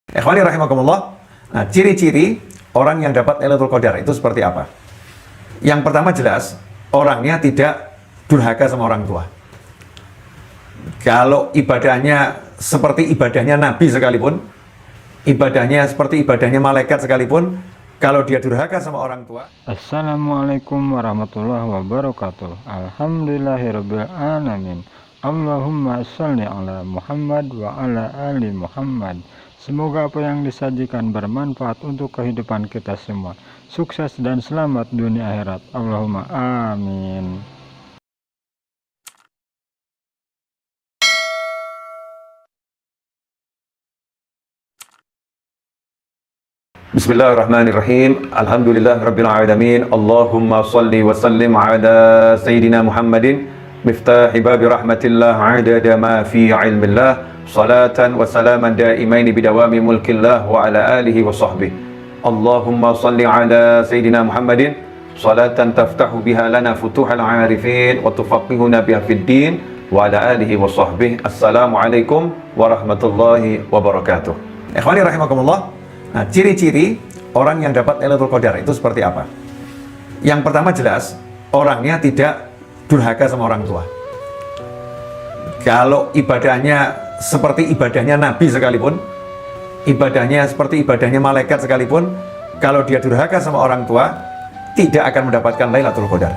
Ikhwani rahimakumullah. Nah, ciri-ciri orang yang dapat Lailatul Qadar itu seperti apa? Yang pertama jelas, orangnya tidak durhaka sama orang tua. Kalau ibadahnya seperti ibadahnya Nabi sekalipun, ibadahnya seperti ibadahnya malaikat sekalipun, kalau dia durhaka sama orang tua. Assalamualaikum warahmatullahi wabarakatuh. Alhamdulillahirabbil alamin. Allahumma sholli ala Muhammad wa ala ali Muhammad. Semoga apa yang disajikan bermanfaat untuk kehidupan kita semua. Sukses dan selamat dunia akhirat. Allahumma amin. Bismillahirrahmanirrahim. Alhamdulillahirabbil alamin. Allahumma shalli wa sallim ala sayyidina Muhammadin miftahi babi rahmatillah adada ma fi ilmillah salatan wa salaman daimaini bidawami mulkillah wa ala alihi wa sahbihi. Allahumma shalli ala sayyidina Muhammadin salatan taftahu biha lana futuhal arifin wa tufaqihuna biha fid din wa ala alihi wa sahbihi. Assalamualaikum warahmatullahi wabarakatuh. Ikhwani rahimakumullah. Nah, ciri-ciri orang yang dapat Lailatul Qadar itu seperti apa? Yang pertama jelas, orangnya tidak durhaka sama orang tua. Kalau ibadahnya seperti ibadahnya Nabi sekalipun, ibadahnya seperti ibadahnya malaikat sekalipun, kalau dia durhaka sama orang tua, tidak akan mendapatkan Lailatul Qadar.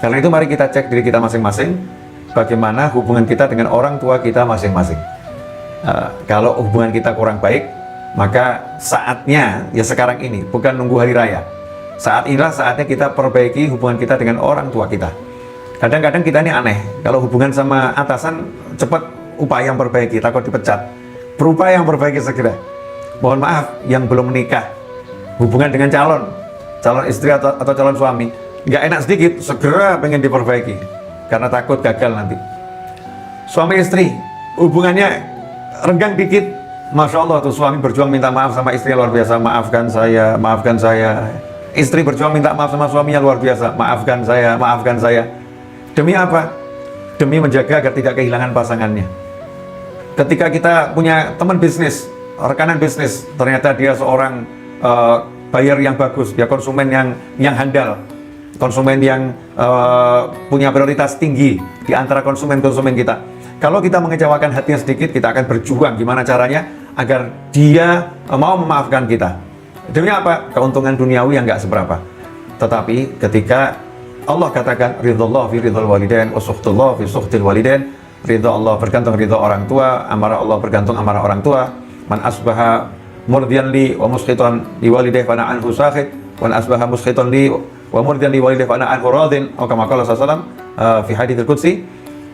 Karena itu mari kita cek diri kita masing-masing, bagaimana hubungan kita dengan orang tua kita masing-masing. Kalau hubungan kita kurang baik, maka saatnya ya sekarang ini, bukan nunggu hari raya. Saat inilah saatnya kita perbaiki hubungan kita dengan orang tua kita. Kadang-kadang kita ini aneh, kalau hubungan sama atasan cepat upaya memperbaiki, takut dipecat. Berupaya memperbaiki segera. Mohon maaf yang belum menikah, hubungan dengan calon istri atau calon suami, nggak enak sedikit, segera pengen diperbaiki karena takut gagal nanti. Suami istri hubungannya renggang dikit, Masya Allah tuh suami berjuang minta maaf sama istri luar biasa, maafkan saya, maafkan saya. Istri berjuang minta maaf sama suaminya luar biasa, maafkan saya, maafkan saya. Demi apa? Demi menjaga agar tidak kehilangan pasangannya. Ketika kita punya teman bisnis, rekanan bisnis, ternyata dia seorang buyer yang bagus, dia konsumen yang handal, konsumen yang punya prioritas tinggi di antara konsumen-konsumen kita. Kalau kita mengecewakan hatinya sedikit, kita akan berjuang gimana caranya agar dia mau memaafkan kita. Demi apa? Keuntungan duniawi yang nggak seberapa. Tetapi ketika Allah katakan ridhullah fi ridhul walidain wa sukhtullah fi sukhtil walidain, ridha Allah bergantung ridha orang tua, amarah Allah bergantung amarah orang tua. Man asbaha murdiyan li wa muskhitan li walidayhi fa anhu sakhit, wa asbaha muskhitan li wa murdiyan li walidayhi fa anhu radin, atau kama qala sallallahu fi haditsul qudsi.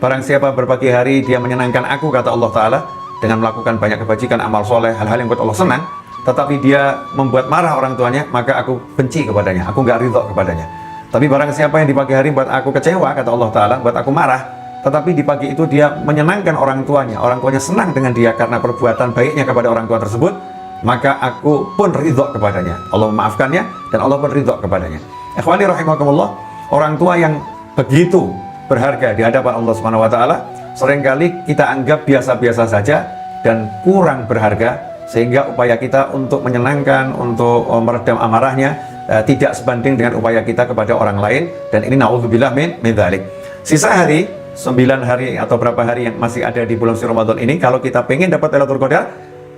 Barang siapa berpagi hari dia menyenangkan aku, kata Allah Ta'ala, dengan melakukan banyak kebajikan, amal soleh, hal-hal yang buat Allah senang, tetapi dia membuat marah orang tuanya, maka aku benci kepadanya, aku nggak ridho kepadanya. Tapi barang siapa yang di pagi hari buat aku kecewa, kata Allah Ta'ala, buat aku marah, tetapi di pagi itu dia menyenangkan orang tuanya senang dengan dia karena perbuatan baiknya kepada orang tua tersebut, maka aku pun ridho kepadanya. Allah memaafkannya dan Allah pun ridho kepadanya. Ikhwani rahimakumullah, orang tua yang begitu berharga di hadapan Allah Subhanahu wa taala seringkali kita anggap biasa-biasa saja dan kurang berharga, sehingga upaya kita untuk menyenangkan, untuk meredam amarahnya tidak sebanding dengan upaya kita kepada orang lain, dan ini naudzubillah min dzalik. Sisa hari 9 hari atau berapa hari yang masih ada di bulan suci Ramadan ini, kalau kita pengen dapat Lailatul Qadar,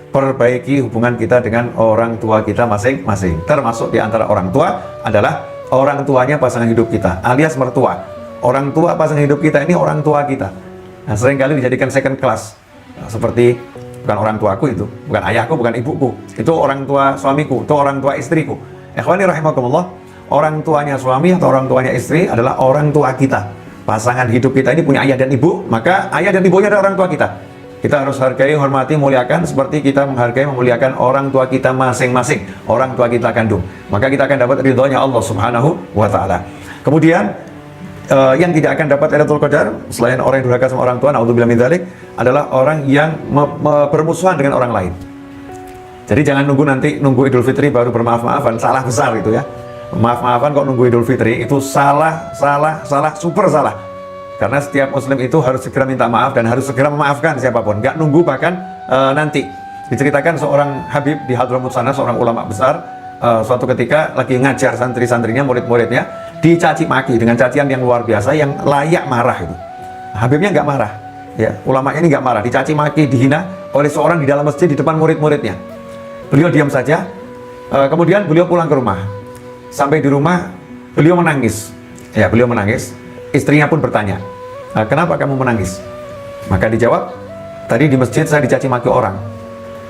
perbaiki hubungan kita dengan orang tua kita masing-masing. Termasuk di antara orang tua adalah orang tuanya pasangan hidup kita, alias mertua. Orang tua pasangan hidup kita ini orang tua kita. Nah, seringkali dijadikan second class. Nah, seperti bukan orang tuaku itu, bukan ayahku, bukan ibuku. Itu orang tua suamiku, itu orang tua istriku. Ikhwani rahimakumullah, orang tuanya suami atau orang tuanya istri adalah orang tua kita. Pasangan hidup kita ini punya ayah dan ibu, maka ayah dan ibunya adalah orang tua kita. Kita harus hargai, hormati, muliakan seperti kita menghargai, memuliakan orang tua kita masing-masing, orang tua kita kandung. Maka kita akan dapat ridhonya Allah Subhanahu wa taala. Kemudian yang tidak akan dapat Lailatul Qadar selain orang yang durhaka sama orang tua, naudzubillah min dzalik, adalah orang yang bermusuhan dengan orang lain. Jadi jangan nunggu Idul Fitri baru bermaaf-maafan, salah besar itu ya. Maaf-maafan kok nunggu Idul Fitri, itu salah, super salah. Karena setiap muslim itu harus segera minta maaf dan harus segera memaafkan siapapun, nggak nunggu bahkan nanti. Diceritakan seorang Habib di Hadramut sana, seorang ulama besar, suatu ketika lagi ngajar santri-santrinya, murid-muridnya, dicaci maki dengan cacian yang luar biasa, yang layak marah itu. Habibnya nggak marah, ya, ulama ini nggak marah, dicaci maki, dihina oleh seorang di dalam masjid di depan murid-muridnya. Beliau diam saja. Kemudian beliau pulang ke rumah. Sampai di rumah, beliau menangis. Ya, beliau menangis. Istrinya pun bertanya, kenapa kamu menangis? Maka dijawab, tadi di masjid saya dicaci maki orang.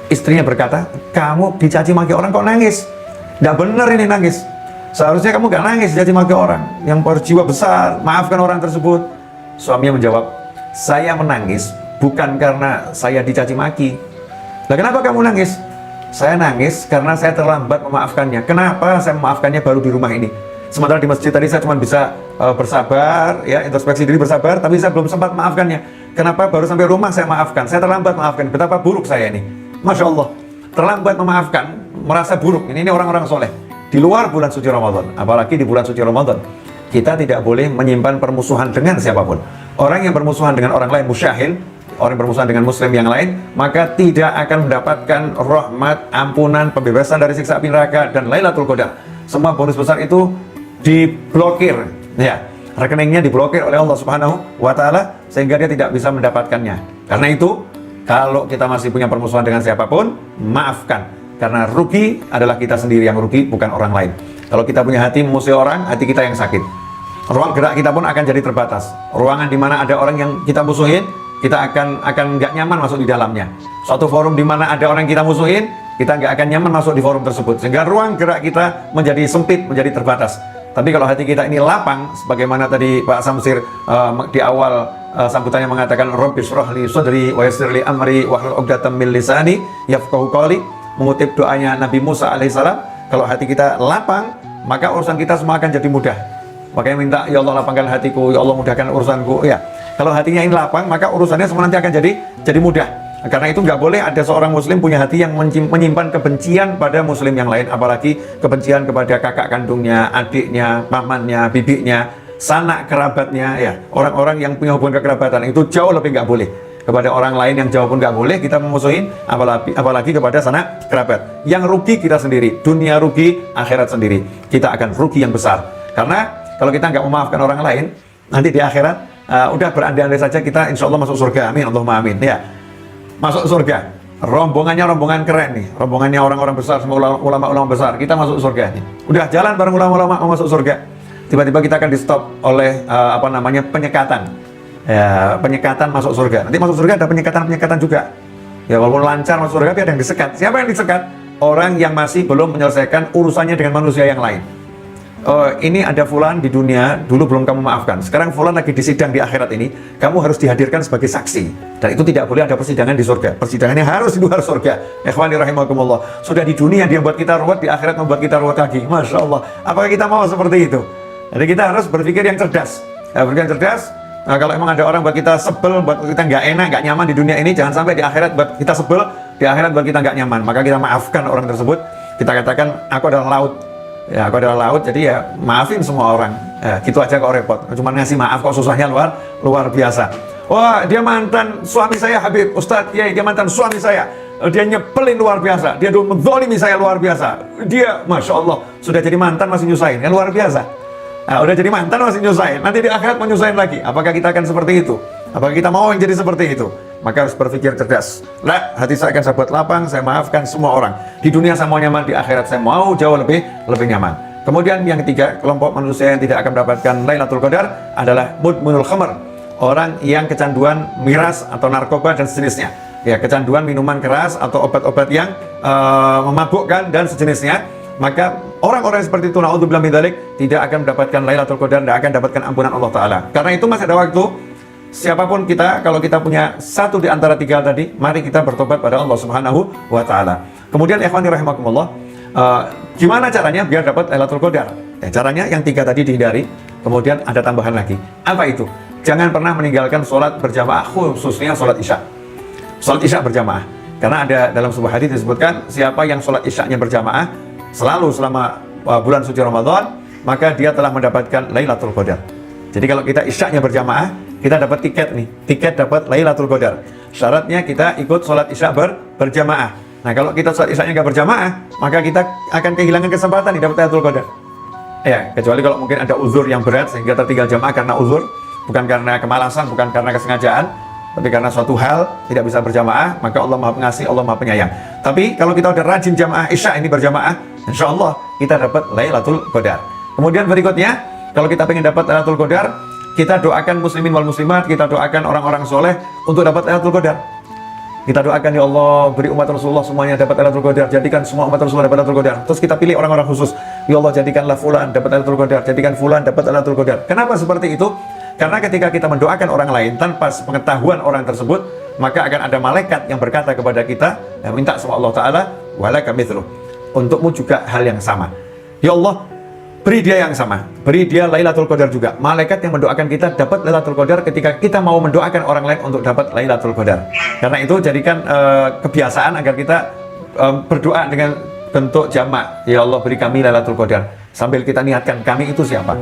Istrinya berkata, kamu dicaci maki orang kok nangis? Nggak benar ini nangis. Seharusnya kamu nggak nangis dicaci maki orang yang berjiwa besar, maafkan orang tersebut. Suaminya menjawab, saya menangis bukan karena saya dicaci maki. Lah kenapa kamu nangis? Saya nangis karena saya terlambat memaafkannya. Kenapa saya memaafkannya baru di rumah ini? Sementara di masjid tadi saya cuma bisa bersabar, ya, introspeksi diri bersabar, tapi saya belum sempat memaafkannya. Kenapa baru sampai rumah saya maafkan? Saya terlambat memaafkan. Betapa buruk saya ini. Masya Allah, terlambat memaafkan, merasa buruk. Ini orang-orang soleh. Di luar bulan suci Ramadan, apalagi di bulan suci Ramadan, kita tidak boleh menyimpan permusuhan dengan siapapun. Orang yang bermusuhan dengan orang lain musyahil, orang yang bermusuhan dengan muslim yang lain, maka tidak akan mendapatkan rahmat, ampunan, pembebasan dari siksa api neraka, dan Lailatul Qadar. Semua bonus besar itu diblokir, ya, rekeningnya diblokir oleh Allah Subhanahu wa Ta'ala, sehingga dia tidak bisa mendapatkannya. Karena itu, kalau kita masih punya permusuhan dengan siapapun, maafkan, karena rugi adalah kita sendiri yang rugi, bukan orang lain. Kalau kita punya hati memusuhi orang, hati kita yang sakit. Ruang gerak kita pun akan jadi terbatas. Ruangan di mana ada orang yang kita musuhin, kita akan nggak nyaman masuk di dalamnya. Suatu forum di mana ada orang yang kita musuhin, kita nggak akan nyaman masuk di forum tersebut, sehingga ruang gerak kita menjadi sempit, menjadi terbatas. Tapi kalau hati kita ini lapang, sebagaimana tadi Pak Samsir di awal sambutannya mengatakan, Rabbi shrah li sadri wa yassir li amri wahlul 'uqdatam min lisani yafqahu qawli, mengutip doanya Nabi Musa alaihissalam, kalau hati kita lapang, maka urusan kita semua akan jadi mudah. Makanya minta, ya Allah lapangkan hatiku, ya Allah mudahkan urusanku. Ya, kalau hatinya ini lapang, maka urusannya semua nanti akan jadi mudah. Karena itu nggak boleh ada seorang muslim punya hati yang menyimpan kebencian pada muslim yang lain, apalagi kebencian kepada kakak kandungnya, adiknya, pamannya, bibiknya, sanak kerabatnya, ya, orang-orang yang punya hubungan kekerabatan, itu jauh lebih nggak boleh. Kepada orang lain yang jauh pun nggak boleh kita memusuhin, apalagi kepada sanak kerabat. Yang rugi kita sendiri, dunia rugi, akhirat sendiri. Kita akan rugi yang besar. Karena kalau kita nggak memaafkan orang lain, nanti di akhirat udah berandai-andai saja kita insya Allah masuk surga. Amin, Allahumma amin. Ya, masuk surga. Rombongannya rombongan keren nih. Rombongannya orang-orang besar, semua ulama-ulama besar. Kita masuk surga nih. Udah jalan bareng ulama-ulama mau masuk surga. Tiba-tiba kita akan di stop oleh penyekatan. Ya, penyekatan masuk surga. Nanti masuk surga ada penyekatan juga. Ya, walaupun lancar masuk surga, tapi ada yang disekat. Siapa yang disekat? Orang yang masih belum menyelesaikan urusannya dengan manusia yang lain. Ini ada fulan di dunia, dulu belum kamu maafkan. Sekarang fulan lagi disidang di akhirat ini, kamu harus dihadirkan sebagai saksi. Dan itu tidak boleh ada persidangan di surga. Persidangannya harus di luar surga. Ikhwani rahimakumullah. Sudah di dunia dia buat kita ruwet, di akhirat membuat kita ruwet lagi. Masya Allah. Apakah kita mau seperti itu? Jadi kita harus berpikir yang cerdas. Berpikir yang cerdas. Nah, kalau emang ada orang buat kita sebel, buat kita nggak enak, nggak nyaman di dunia ini, jangan sampai di akhirat buat kita sebel, di akhirat buat kita nggak nyaman. Maka kita maafkan orang tersebut. Kita katakan, aku adalah laut. Ya, aku adalah laut, jadi ya maafin semua orang. Ya, gitu aja kok repot. Cuma ngasih maaf kok susahnya luar biasa. Wah, dia mantan suami saya Habib, Ustadz, ya, dia mantan suami saya. Dia nyepelin luar biasa. Dia dulu menzalimi saya luar biasa. Dia, Masya Allah, sudah jadi mantan masih nyusahin, ya luar biasa. Nah, udah jadi mantan masih nyusahin, nanti di akhirat mau nyusahin lagi. Apakah kita akan seperti itu? Apakah kita mau yang jadi seperti itu? Maka harus berpikir cerdas. Nah, hati saya akan saya buat lapang, saya maafkan semua orang. Di dunia saya mau nyaman, di akhirat saya mau jauh lebih nyaman. Kemudian yang ketiga, kelompok manusia yang tidak akan mendapatkan Lailatul Qadar adalah mudmunul khamr. Orang yang kecanduan miras atau narkoba dan sejenisnya. Ya, kecanduan minuman keras atau obat-obat yang memabukkan dan sejenisnya. Maka orang-orang seperti itu, naudzubillah min dzalik, tidak akan mendapatkan Lailatul Qadar, tidak akan mendapatkan ampunan Allah Ta'ala. Karena itu masih ada waktu. Siapapun kita, kalau kita punya satu di antara tiga tadi, mari kita bertobat pada Allah Subhanahu wa Ta'ala. Kemudian ikhwani rahimakumullah, gimana caranya biar dapat Lailatul Qadar? Caranya yang tiga tadi dihindari. Kemudian ada tambahan lagi. Apa itu? Jangan pernah meninggalkan sholat berjamaah, khususnya sholat isya. Sholat isya berjamaah. Karena ada dalam sebuah hadis disebutkan, siapa yang sholat isyanya berjamaah selalu selama bulan suci Ramadan, maka dia telah mendapatkan Lailatul Qadar. Jadi kalau kita isyanya berjamaah, kita dapat tiket nih, tiket dapat Lailatul Qadar. Syaratnya kita ikut sholat isya berjamaah. Nah, kalau kita sholat Isya-nya nggak berjamaah, maka kita akan kehilangan kesempatan di dapat Lailatul Qadar. Ya, kecuali kalau mungkin ada uzur yang berat sehingga tertinggal jamaah karena uzur, bukan karena kemalasan, bukan karena kesengajaan, tapi karena suatu hal tidak bisa berjamaah, maka Allah Maha Pengasih, Allah Maha Penyayang. Tapi kalau kita udah rajin jamaah Isya ini berjamaah, insya Allah kita dapat Lailatul Qadar. Kemudian berikutnya, kalau kita ingin dapat Lailatul Qadar, kita doakan muslimin wal muslimat, kita doakan orang-orang soleh untuk dapat Lailatul Qadar. Kita doakan, ya Allah, beri umat Rasulullah semuanya dapat Lailatul Qadar, jadikan semua umat Rasulullah dapat Lailatul Qadar. Terus kita pilih orang-orang khusus, ya Allah, jadikanlah fulan dapat Lailatul Qadar, jadikan fulan dapat Lailatul Qadar. Kenapa seperti itu? Karena ketika kita mendoakan orang lain tanpa pengetahuan orang tersebut, maka akan ada malaikat yang berkata kepada kita, yang minta sama Allah Ta'ala, walaka mithluh, untukmu juga hal yang sama. Ya Allah, beri dia yang sama, beri dia Lailatul Qadar juga. Malaikat yang mendoakan kita dapat Lailatul Qadar ketika kita mau mendoakan orang lain untuk dapat Lailatul Qadar. Karena itu jadikan kebiasaan agar kita berdoa dengan bentuk jamak. Ya Allah, beri kami Lailatul Qadar. Sambil kita niatkan kami itu siapa?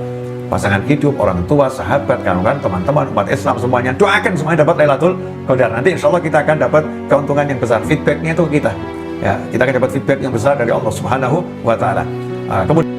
Pasangan hidup, orang tua, sahabat, kawan-kawan, teman-teman, umat Islam semuanya. Doakan semuanya dapat Lailatul Qadar. Nanti insya Allah kita akan dapat keuntungan yang besar. Feedbacknya itu kita. Ya, kita akan dapat feedback yang besar dari Allah Subhanahu wa Ta'ala. Kemudian